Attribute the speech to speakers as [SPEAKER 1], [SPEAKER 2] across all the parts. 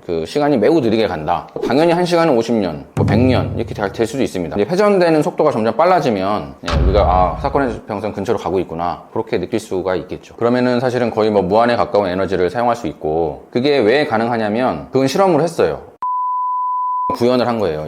[SPEAKER 1] 그 시간이 매우 느리게 간다. 당연히 1시간은 50년, 뭐 100년 이렇게 될 수도 있습니다. 이제 회전되는 속도가 점점 빨라지면 우리가 사건의 지평선 근처로 가고 있구나 그렇게 느낄 수가 있겠죠. 그러면은 사실은 거의 뭐 무한에 가까운 에너지를 사용할 수 있고, 그게 왜 가능하냐면 그건 실험을 했어요. 구현을 한 거예요.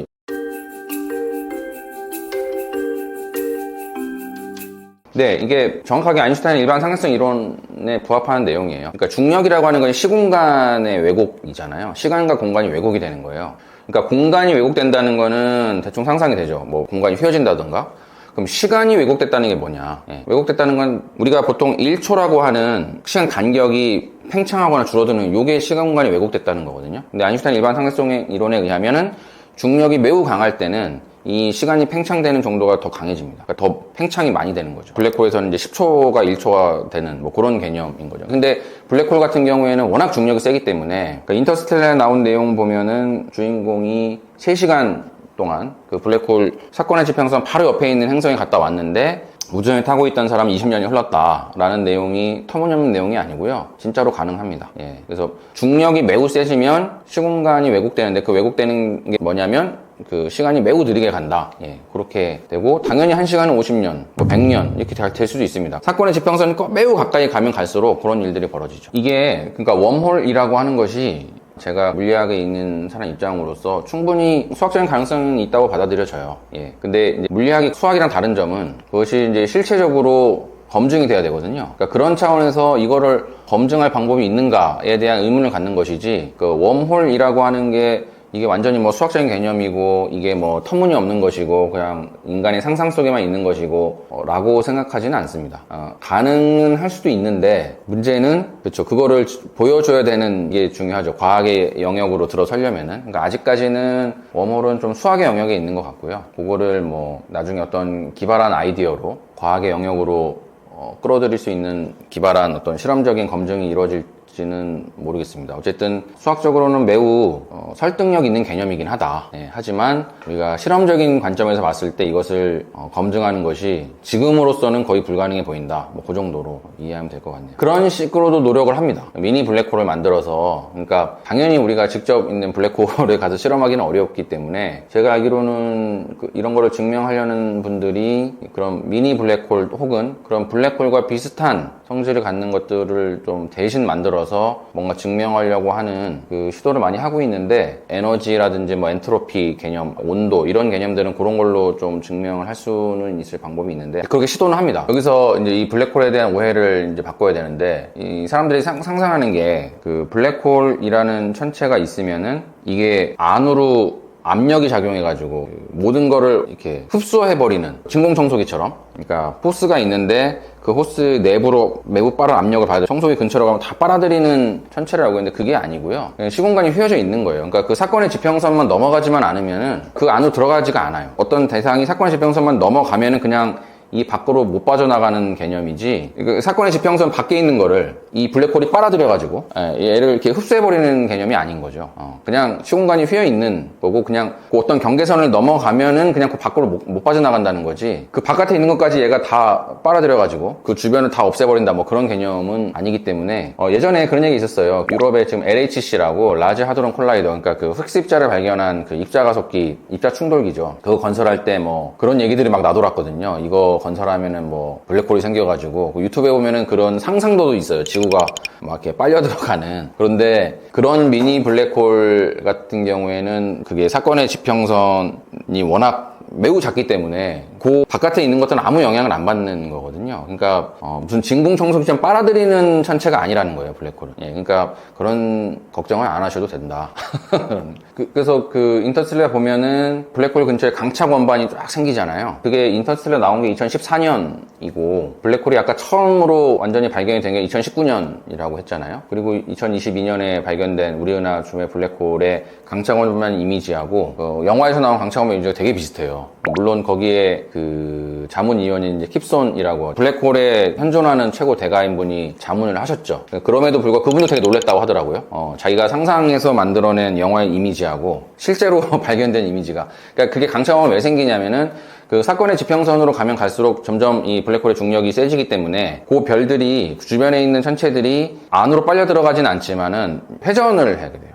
[SPEAKER 1] 네, 이게 정확하게 아인슈타인의 일반 상대성 이론에 부합하는 내용이에요. 그러니까 중력이라고 하는 건 시공간의 왜곡이잖아요. 시간과 공간이 왜곡이 되는 거예요. 그러니까 공간이 왜곡된다는 거는 대충 상상이 되죠. 뭐 공간이 휘어진다던가. 그럼 시간이 왜곡됐다는 게 뭐냐? 왜곡됐다는 건 우리가 보통 1초라고 하는 시간 간격이 팽창하거나 줄어드는 요게 시간 공간이 왜곡됐다는 거거든요. 근데 아인슈타인 일반 상대성 이론에 의하면은 중력이 매우 강할 때는 이 시간이 팽창되는 정도가 더 강해집니다. 그러니까 더 팽창이 많이 되는 거죠. 블랙홀에서는 이제 10초가 1초가 되는 뭐 그런 개념인 거죠. 근데 블랙홀 같은 경우에는 워낙 중력이 세기 때문에, 그러니까 인터스텔라에 나온 내용 보면은 주인공이 3시간 동안 그 블랙홀 사건의 지평선 바로 옆에 있는 행성에 갔다 왔는데 우주선에 타고 있던 사람이 20년이 흘렀다라는 내용이 터무니없는 내용이 아니고요. 진짜로 가능합니다. 그래서 중력이 매우 세지면 시공간이 왜곡되는데, 그 왜곡되는 게 뭐냐면 그 시간이 매우 느리게 간다. 그렇게 되고, 당연히 1시간은 50년, 뭐 100년 이렇게 될 수도 있습니다. 사건의 지평선이 매우 가까이 가면 갈수록 그런 일들이 벌어지죠. 이게 그러니까 웜홀이라고 하는 것이 제가 물리학에 있는 사람 입장으로서 충분히 수학적인 가능성이 있다고 받아들여져요. 근데 이제 물리학이 수학이랑 다른 점은 그것이 이제 실체적으로 검증이 돼야 되거든요. 그러니까 그런 차원에서 이거를 검증할 방법이 있는가에 대한 의문을 갖는 것이지, 그 웜홀이라고 하는 게 이게 완전히 뭐 수학적인 개념이고 이게 뭐 터무니없는 것이고 그냥 인간의 상상 속에만 있는 것이고 라고 생각하지는 않습니다. 가능은 할 수도 있는데 문제는 그렇죠. 그거를 보여줘야 되는 게 중요하죠. 과학의 영역으로 들어서려면은. 그러니까 아직까지는 웜홀은 좀 수학의 영역에 있는 것 같고요. 그거를 뭐 나중에 어떤 기발한 아이디어로 과학의 영역으로 끌어들일 수 있는 기발한 어떤 실험적인 검증이 이루어질지는 모르겠습니다. 어쨌든 수학적으로는 매우 설득력 있는 개념이긴 하다. 하지만 우리가 실험적인 관점에서 봤을 때 이것을 검증하는 것이 지금으로서는 거의 불가능해 보인다. 뭐 그 정도로 이해하면 될 것 같네요. 그런 식으로도 노력을 합니다. 미니 블랙홀을 만들어서, 그러니까 당연히 우리가 직접 있는 블랙홀에 가서 실험하기는 어렵기 때문에, 제가 알기로는 이런 거를 증명하려는 분들이 그런 미니 블랙홀 혹은 그런 블랙홀과 비슷한 성질을 갖는 것들을 좀 대신 만들어서 뭔가 증명하려고 하는 그 시도를 많이 하고 있는데, 에너지라든지 뭐 엔트로피 개념, 온도 이런 개념들은 그런 걸로 좀 증명을 할 수는 있을 방법이 있는데 그렇게 시도는 합니다. 여기서 이제 이 블랙홀에 대한 오해를 이제 바꿔야 되는데, 이 사람들이 상상하는 게 그 블랙홀이라는 천체가 있으면은 이게 안으로 압력이 작용해가지고 모든 거를 이렇게 흡수해버리는 진공청소기처럼, 그러니까 호스가 있는데 그 호스 내부로 매우 빠른 압력을 받아 청소기 근처로 가면 다 빨아들이는 천체라고 했는데 그게 아니고요. 시공간이 휘어져 있는 거예요. 그러니까 그 사건의 지평선만 넘어가지만 않으면은 그 안으로 들어가지가 않아요. 어떤 대상이 사건의 지평선만 넘어가면은 그냥 이 밖으로 못 빠져나가는 개념이지, 사건의 지평선 밖에 있는 거를 이 블랙홀이 빨아들여가지고 얘를 이렇게 흡수해버리는 개념이 아닌 거죠. 그냥 시공간이 휘어있는 거고, 그냥 그 어떤 경계선을 넘어가면은 그냥 그 밖으로 못 빠져나간다는 거지, 그 바깥에 있는 것까지 얘가 다 빨아들여가지고 그 주변을 다 없애버린다 뭐 그런 개념은 아니기 때문에, 예전에 그런 얘기 있었어요. 유럽에 지금 LHC라고 라지 하드론 콜라이더, 그러니까 그 흑스 입자를 발견한 그 입자 가속기, 입자 충돌기죠. 그거 건설할 때 뭐 그런 얘기들이 막 나돌았거든요. 이거 건설하면은 뭐 블랙홀이 생겨가지고, 유튜브에 보면은 그런 상상도도 있어요. 지구가 막 이렇게 빨려 들어가는. 그런데 그런 미니 블랙홀 같은 경우에는 그게 사건의 지평선이 워낙 매우 작기 때문에 그 바깥에 있는 것들은 아무 영향을 안 받는 거거든요. 그러니까 무슨 진공청소기처럼 빨아들이는 천체가 아니라는 거예요, 블랙홀은. 그러니까 그런 걱정을 안 하셔도 된다. 그래서 그 인터스텔라 보면은 블랙홀 근처에 강착 원반이 쫙 생기잖아요. 그게 인터스텔라 나온 게 2014년이고 블랙홀이 아까 처음으로 완전히 발견이 된 게 2019년이라고 했잖아요. 그리고 2022년에 발견된 우리 은하 줌의 블랙홀의 강착 원반 이미지하고 영화에서 나온 강착 원반 이미지가 되게 비슷해요. 물론 거기에 그 자문 이원인 이제 킵손이라고 블랙홀에 현존하는 최고 대가인 분이 자문을 하셨죠. 그럼에도 불구하고 그분도 되게 놀랬다고 하더라고요. 자기가 상상해서 만들어낸 영화의 이미지하고 실제로 발견된 이미지가, 그러니까 그게 강착원은 왜 생기냐면은 그 사건의 지평선으로 가면 갈수록 점점 이 블랙홀의 중력이 세지기 때문에 그 별들이, 그 주변에 있는 천체들이 안으로 빨려 들어가진 않지만은 회전을 하게 돼요.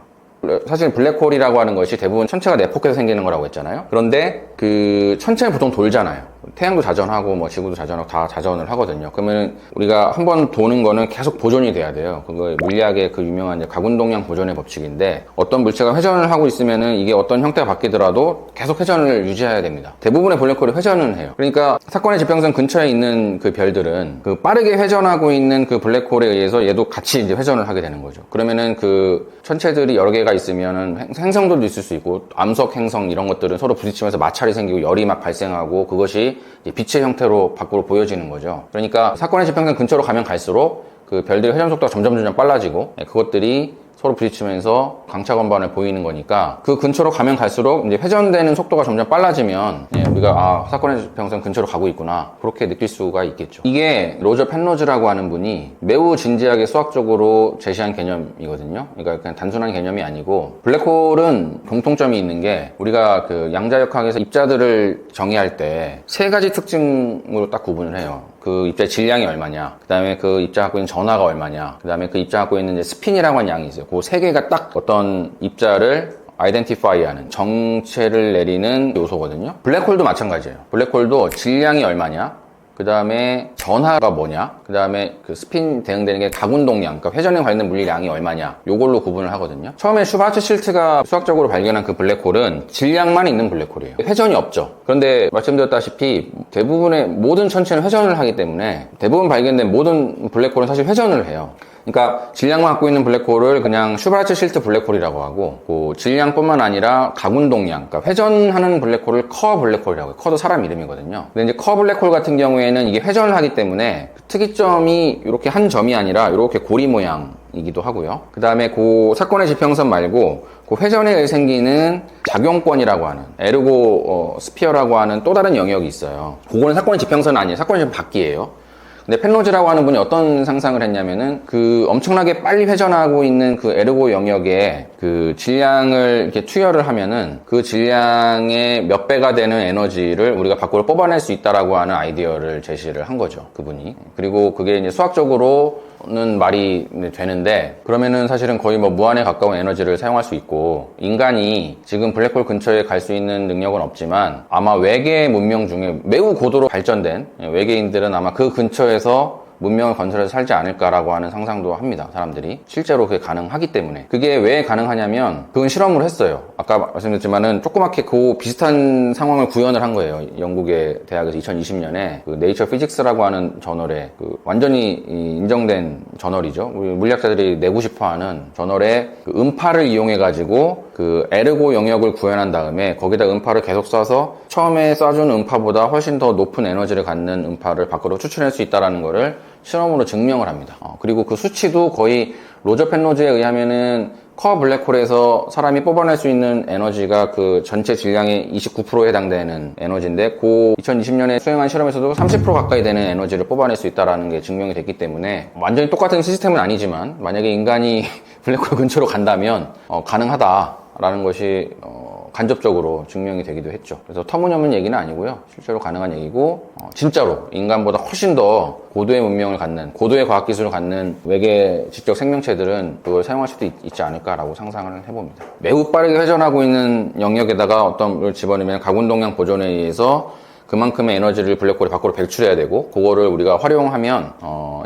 [SPEAKER 1] 사실 블랙홀이라고 하는 것이 대부분 천체가 내포해서 생기는 거라고 했잖아요. 그런데 그 천체는 보통 돌잖아요. 태양도 자전하고 뭐 지구도 자전하고 다 자전을 하거든요. 그러면 우리가 한번 도는 거는 계속 보존이 돼야 돼요. 그거 물리학의 그 유명한 이제 가군동량 보존의 법칙인데, 어떤 물체가 회전을 하고 있으면은 이게 어떤 형태가 바뀌더라도 계속 회전을 유지해야 됩니다. 대부분의 블랙홀이 회전을 해요. 그러니까 사건의 지평선 근처에 있는 그 별들은 그 빠르게 회전하고 있는 그 블랙홀에 의해서 얘도 같이 이제 회전을 하게 되는 거죠. 그러면은 그 천체들이 여러 개가 있으면은 행성들도 있을 수 있고, 암석 행성 이런 것들은 서로 부딪히면서 마찰이 생기고 열이 막 발생하고, 그것이 빛의 형태로 밖으로 보여지는 거죠. 그러니까 사건의 지평선 근처로 가면 갈수록 그 별들의 회전 속도가 점점 빨라지고, 그것들이 서로 부딪히면서 강차 건반을 보이는 거니까, 그 근처로 가면 갈수록 이제 회전되는 속도가 점점 빨라지면 우리가 사건의 지평선 근처로 가고 있구나, 그렇게 느낄 수가 있겠죠. 이게 로저 펜로즈라고 하는 분이 매우 진지하게 수학적으로 제시한 개념이거든요. 그러니까 그냥 단순한 개념이 아니고, 블랙홀은 공통점이 있는 게, 우리가 그 양자역학에서 입자들을 정의할 때 세 가지 특징으로 딱 구분을 해요. 그 입자의 질량이 얼마냐, 그 다음에 그 입자가 갖고 있는 전하가 얼마냐, 그 다음에 그 입자가 갖고 있는 이제 스핀이라고 하는 양이 있어요. 그 세 개가 딱 어떤 입자를 아이덴티파이하는, 정체를 내리는 요소거든요. 블랙홀도 마찬가지예요. 블랙홀도 질량이 얼마냐, 그 다음에 전하가 뭐냐, 그 다음에 그 스핀 대응되는 게 가군동량, 그러니까 회전에 관련된 물리량이 얼마냐, 요걸로 구분을 하거든요. 처음에 슈바르츠실트가 수학적으로 발견한 그 블랙홀은 질량만 있는 블랙홀이에요. 회전이 없죠. 그런데 말씀드렸다시피 대부분의 모든 천체는 회전을 하기 때문에, 대부분 발견된 모든 블랙홀은 사실 회전을 해요. 그러니까 질량만 갖고 있는 블랙홀을 그냥 슈바르츠실트 블랙홀이라고 하고, 그 질량뿐만 아니라 가군동량, 그러니까 회전하는 블랙홀을 커 블랙홀이라고 해요. 커도 사람 이름이거든요. 근데 이제 커 블랙홀 같은 경우에는 이게 회전을 하기 때문에 특이점이 이렇게 한 점이 아니라 이렇게 고리 모양이기도 하고요. 그 다음에 그 사건의 지평선 말고 그 회전에 의해 생기는 작용권이라고 하는, 에르고 스피어라고 하는 또 다른 영역이 있어요. 그거는 사건의 지평선 아니에요. 사건의 지평 밖이에요. 근데 펜로즈라고 하는 분이 어떤 상상을 했냐면은, 그 엄청나게 빨리 회전하고 있는 그 에르고 영역에 그 질량을 이렇게 투여를 하면은 그 질량의 몇 배가 되는 에너지를 우리가 밖으로 뽑아낼 수 있다라고 하는 아이디어를 제시를 한 거죠, 그분이. 그리고 그게 이제 수학적으로는 말이 되는데, 그러면은 사실은 거의 뭐 무한에 가까운 에너지를 사용할 수 있고, 인간이 지금 블랙홀 근처에 갈 수 있는 능력은 없지만 아마 외계 문명 중에 매우 고도로 발전된 외계인들은 아마 그 근처에서 문명을 건설해서 살지 않을까라고 하는 상상도 합니다, 사람들이. 실제로 그게 가능하기 때문에. 그게 왜 가능하냐면, 그건 실험을 했어요. 아까 말씀드렸지만은 조그맣게 그 비슷한 상황을 구현을 한 거예요. 영국의 대학에서 2020년에 그 네이처 피직스라고 하는 저널에, 그 완전히 인정된 저널이죠. 우리 물리학자들이 내고 싶어 하는 저널에 그 음파를 이용해가지고 그 에르고 영역을 구현한 다음에 거기다 음파를 계속 쏴서 처음에 쏴준 음파보다 훨씬 더 높은 에너지를 갖는 음파를 밖으로 추출할 수 있다는 거를 실험으로 증명을 합니다. 그리고 그 수치도 거의 로저 펜로즈에 의하면은 커 블랙홀에서 사람이 뽑아낼 수 있는 에너지가 그 전체 질량의 29%에 해당되는 에너지인데, 그 2020년에 수행한 실험에서도 30% 가까이 되는 에너지를 뽑아낼 수 있다는 게 증명이 됐기 때문에, 완전히 똑같은 시스템은 아니지만 만약에 인간이 블랙홀 근처로 간다면 가능하다라는 것이 간접적으로 증명이 되기도 했죠. 그래서 터무니없는 얘기는 아니고요. 실제로 가능한 얘기고, 진짜로 인간보다 훨씬 더 고도의 문명을 갖는, 고도의 과학기술을 갖는 외계 지적 생명체들은 그걸 사용할 수도 있지 않을까라고 상상을 해봅니다. 매우 빠르게 회전하고 있는 영역에다가 어떤 걸 집어넣으면 가군동량 보존에 의해서 그만큼의 에너지를 블랙홀이 밖으로 배출해야 되고, 그거를 우리가 활용하면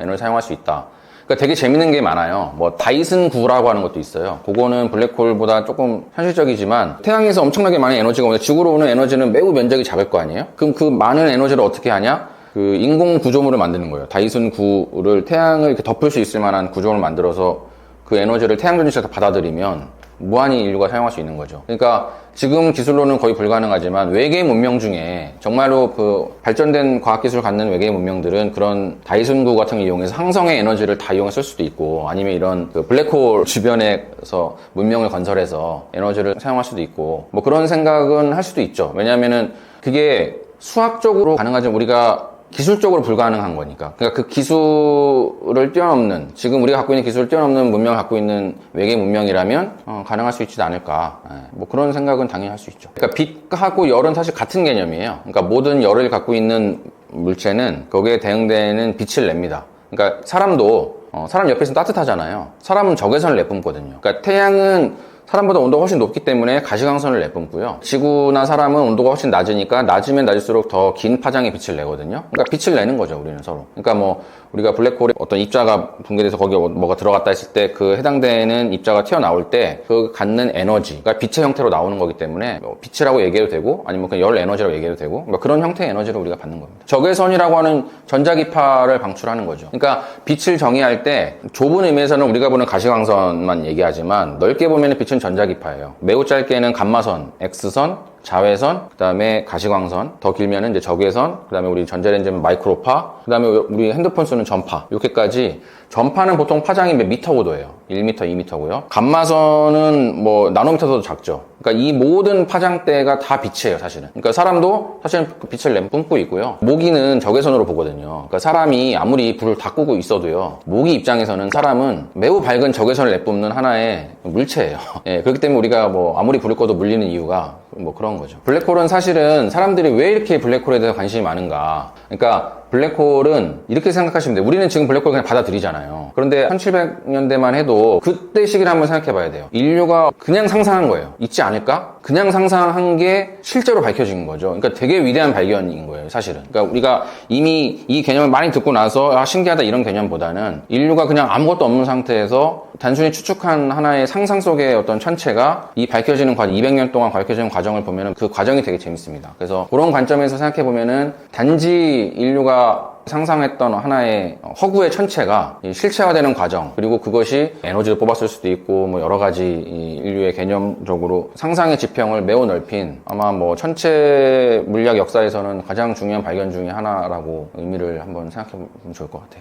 [SPEAKER 1] 에너지를 사용할 수 있다. 그러니까 되게 재밌는 게 많아요. 뭐 다이슨 구라고 하는 것도 있어요. 그거는 블랙홀보다 조금 현실적이지만, 태양에서 엄청나게 많은 에너지가 오는데 지구로 오는 에너지는 매우 면적이 작을 거 아니에요? 그럼 그 많은 에너지를 어떻게 하냐? 그 인공 구조물을 만드는 거예요. 다이슨 구를 태양을 이렇게 덮을 수 있을 만한 구조물을 만들어서 그 에너지를 태양 전체에서 받아들이면 무한히 인류가 사용할 수 있는 거죠. 그러니까 지금 기술로는 거의 불가능하지만 외계 문명 중에 정말로 그 발전된 과학기술을 갖는 외계 문명들은 그런 다이슨구 같은 걸 이용해서 항성의 에너지를 다 이용해 쓸 수도 있고, 아니면 이런 그 블랙홀 주변에서 문명을 건설해서 에너지를 사용할 수도 있고, 뭐 그런 생각은 할 수도 있죠. 왜냐하면은 그게 수학적으로 가능하지만 우리가 기술적으로 불가능한 거니까. 그러니까 그 기술을 뛰어넘는, 지금 우리가 갖고 있는 기술을 뛰어넘는 문명을 갖고 있는 외계 문명이라면 가능할 수 있지 않을까. 뭐 그런 생각은 당연히 할 수 있죠. 그러니까 빛하고 열은 사실 같은 개념이에요. 그러니까 모든 열을 갖고 있는 물체는 거기에 대응되는 빛을 냅니다. 그러니까 사람도 사람 옆에 있으면 따뜻하잖아요. 사람은 적외선을 내뿜거든요. 그러니까 태양은 사람보다 온도가 훨씬 높기 때문에 가시광선을 내뿜고요. 지구나 사람은 온도가 훨씬 낮으니까 낮으면 낮을수록 더 긴 파장의 빛을 내거든요. 그러니까 빛을 내는 거죠, 우리는 서로. 그러니까 뭐 우리가 블랙홀에 어떤 입자가 붕괴돼서 거기에 뭐가 들어갔다 했을 때 그 해당되는 입자가 튀어나올 때 그 갖는 에너지가 빛의 형태로 나오는 거기 때문에 뭐 빛이라고 얘기해도 되고 아니면 그냥 열 에너지라고 얘기해도 되고 뭐 그런 형태의 에너지를 우리가 받는 겁니다. 적외선이라고 하는 전자기파를 방출하는 거죠. 그러니까 빛을 정의할 때 좁은 의미에서는 우리가 보는 가시광선만 얘기하지만 넓게 보면 빛은 전자기파예요. 매우 짧게는 감마선, X선, 자외선, 그 다음에 가시광선, 더 길면은 이제 적외선, 그 다음에 우리 전자레인지는 마이크로파, 그 다음에 우리 핸드폰 쓰는 전파, 이렇게까지. 전파는 보통 파장이 몇 미터 고도예요. 1m, 2m고요. 감마선은 뭐 나노미터도 작죠. 그러니까 이 모든 파장대가 다 빛이에요, 사실은. 그러니까 사람도 사실은 빛을 뿜고 있고요. 모기는 적외선으로 보거든요. 그러니까 사람이 아무리 불을 다 끄고 있어도요. 모기 입장에서는 사람은 매우 밝은 적외선을 내뿜는 하나의 물체예요. 예, 그렇기 때문에 우리가 뭐 아무리 불을 꺼도 물리는 이유가 뭐 그런 거죠. 블랙홀은 사실은 사람들이 왜 이렇게 블랙홀에 대해서 관심이 많은가. 그러니까 블랙홀은 이렇게 생각하시면 돼요. 우리는 지금 블랙홀 그냥 받아들이잖아요. 그런데 1700년대만 해도 그때 시기를 한번 생각해 봐야 돼요. 인류가 그냥 상상한 거예요. 있지 않을까? 그냥 상상한 게 실제로 밝혀진 거죠. 그러니까 되게 위대한 발견인 거예요, 사실은. 그러니까 우리가 이미 이 개념을 많이 듣고 나서 아, 신기하다 이런 개념보다는 인류가 그냥 아무것도 없는 상태에서 단순히 추측한 하나의 상상 속의 어떤 천체가 이 밝혀지는 과정, 200년 동안 밝혀지는 과정을 보면은 그 과정이 되게 재밌습니다. 그래서 그런 관점에서 생각해 보면은 단지 인류가 상상했던 하나의 허구의 천체가 실체화되는 과정, 그리고 그것이 에너지를 뽑았을 수도 있고 뭐 여러 가지 인류의 개념적으로 상상의 지평을 매우 넓힌 아마 뭐 천체 물리학 역사에서는 가장 중요한 발견 중에 하나라고 의미를 한번 생각해 보면 좋을 것 같아요.